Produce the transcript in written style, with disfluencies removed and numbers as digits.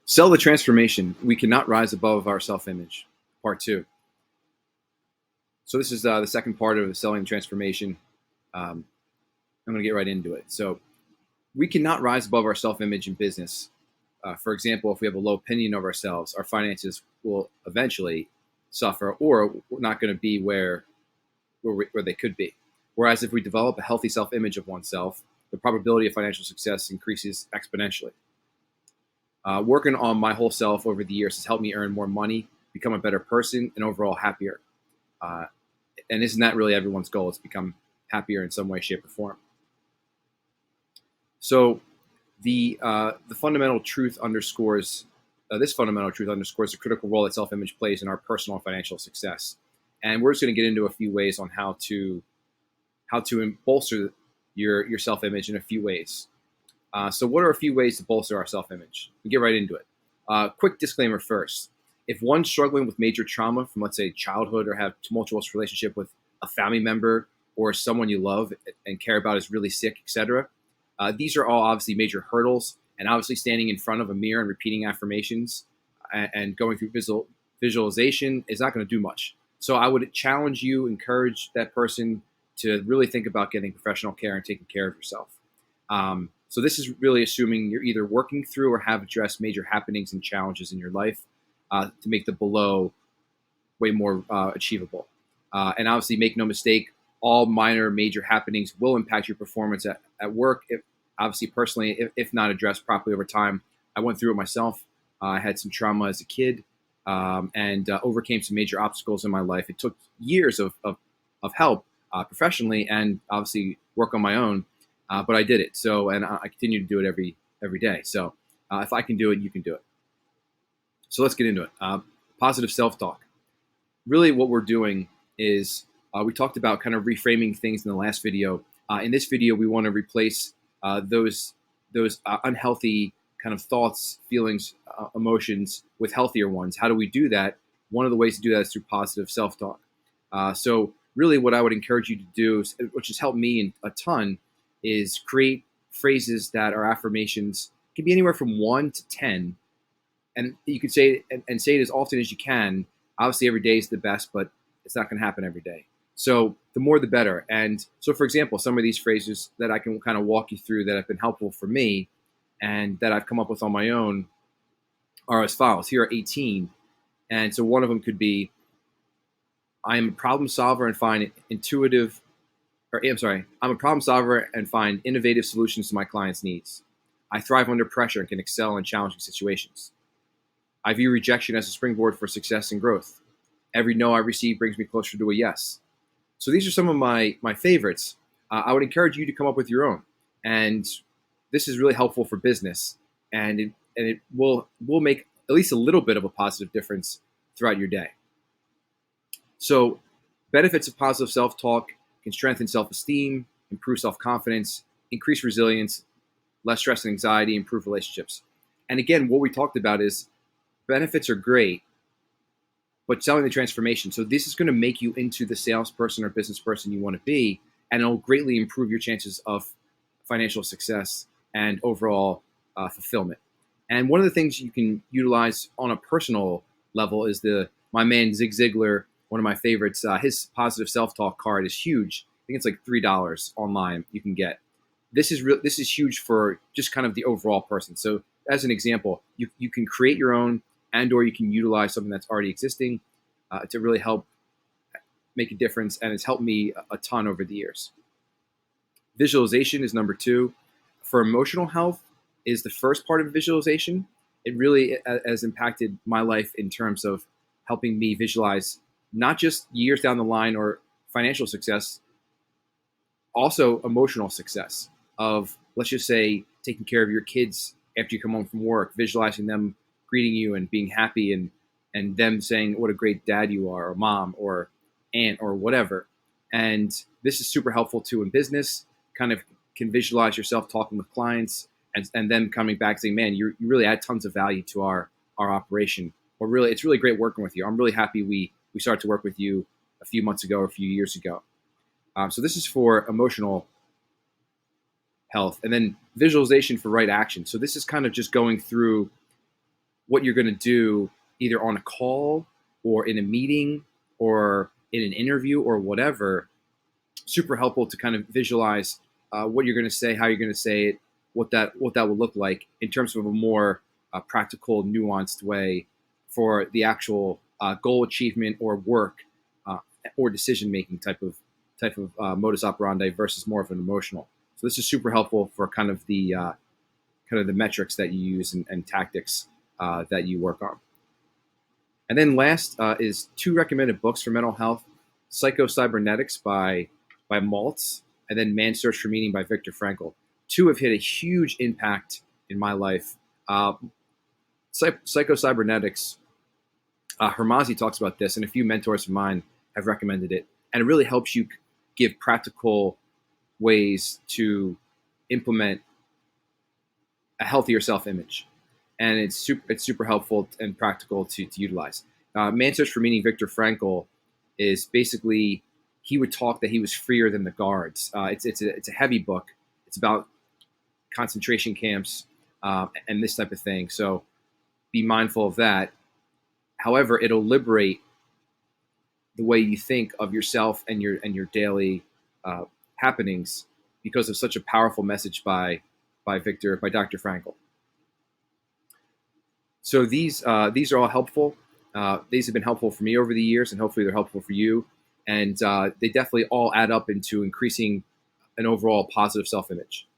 Sell the transformation. We cannot rise above our self-image. Part two. So this is the second part of the selling the transformation. I'm going to get right into it. So we cannot rise above our self-image in business. For example, if we have a low opinion of ourselves, our finances will eventually suffer, or we're not going to be where they could be. Whereas if we develop a healthy self-image of oneself, the probability of financial success increases exponentially. Working on my whole self over the years has helped me earn more money, become a better person, and overall happier. And isn't that really everyone's goal? Is to become happier in some way, shape, or form. So the fundamental truth underscores this fundamental truth underscores the critical role that self-image plays in our personal and financial success. And we're just going to get into a few ways on how to bolster your self-image in a few ways. So what are a few ways to bolster our self-image? We get right into it. Quick disclaimer first. If one's struggling with major trauma from, let's say, childhood, or have tumultuous relationship with a family member or someone you love and care about is really sick, etc., these are all obviously major hurdles. And obviously standing in front of a mirror and repeating affirmations and going through visualization is not going to do much. So I would challenge you, encourage that person to really think about getting professional care and taking care of yourself. So this is really assuming you're either working through or have addressed major happenings and challenges in your life to make the below way more achievable. And obviously, make no mistake, all minor major happenings will impact your performance at work. Obviously, personally, if not addressed properly over time. I went through it myself. I had some trauma as a kid and overcame some major obstacles in my life. It took years of help professionally and obviously work on my own. But I did it. So, and I continue to do it every day. So if I can do it, you can do it. So let's get into it. Positive self-talk. Really what we're doing is we talked about kind of reframing things in the last video. In this video, we want to replace those unhealthy kind of thoughts, feelings, emotions with healthier ones. How do we do that? One of the ways to do that is through positive self-talk. So really what I would encourage you to do, which has helped me a ton, is create phrases that are affirmations. It can be anywhere from 1 to 10. And you can say it and say it as often as you can. Obviously, every day is the best, but it's not going to happen every day. So the more, the better. And so, for example, some of these phrases that I can kind of walk you through that have been helpful for me and that I've come up with on my own are as follows. Here are 18. And so one of them could be, I am a problem solver and find intuitive I'm a problem solver and find innovative solutions to my clients' needs. I thrive under pressure and can excel in challenging situations. I view rejection as a springboard for success and growth. Every no I receive brings me closer to a yes. So these are some of my favorites. I would encourage you to come up with your own. And this is really helpful for business. And it will make at least a little bit of a positive difference throughout your day. So benefits of positive self-talk can strengthen self-esteem, improve self-confidence, increase resilience, less stress and anxiety, improve relationships. And again, what we talked about is benefits are great, but selling the transformation. So this is going to make you into the salesperson or business person you want to be, and it'll greatly improve your chances of financial success and overall fulfillment. And one of the things you can utilize on a personal level is my man Zig Ziglar, one of my favorites. His positive self-talk card is huge. I think it's like $3 online you can get. This is huge for just kind of the overall person. So as an example, you can create your own, and or you can utilize something that's already existing to really help make a difference. And it's helped me a ton over the years. Visualization is number 2. For emotional health is the first part of visualization. It really has impacted my life in terms of helping me visualize not just years down the line or financial success, also emotional success of, let's just say, taking care of your kids after you come home from work, visualizing them greeting you and being happy and them saying what a great dad you are, or mom or aunt or whatever. And this is super helpful too in business. Kind of can visualize yourself talking with clients and then coming back saying, man, you really add tons of value to our operation. Or really, it's really great working with you. I'm really happy we started to work with you a few months ago or a few years ago. So this is for emotional health. And then visualization for right action. So this is kind of just going through what you're going to do either on a call or in a meeting or in an interview or whatever. Super helpful to kind of visualize what you're going to say, how you're going to say it, what that will look like in terms of a more practical, nuanced way for the actual goal achievement or work uh, or decision making type of modus operandi versus more of an emotional. So this is super helpful for kind of the metrics that you use and tactics that you work on. And then last is two recommended books for mental health: Psycho-Cybernetics by Maltz, and then Man's Search for Meaning by Viktor Frankl. Two have had a huge impact in my life. Psycho-Cybernetics, Hermazi talks about this, and a few mentors of mine have recommended it. And it really helps you give practical ways to implement a healthier self-image, and it's super helpful and practical to utilize. Man's Search for Meaning, Viktor Frankl, is basically, he would talk that he was freer than the guards. It's a heavy book. It's about concentration camps and this type of thing. So be mindful of that. However, it'll liberate the way you think of yourself and your daily uh, happenings because of such a powerful message by Dr. Frankl. So these are all helpful. These have been helpful for me over the years, and hopefully they're helpful for you. And they definitely all add up into increasing an overall positive self-image.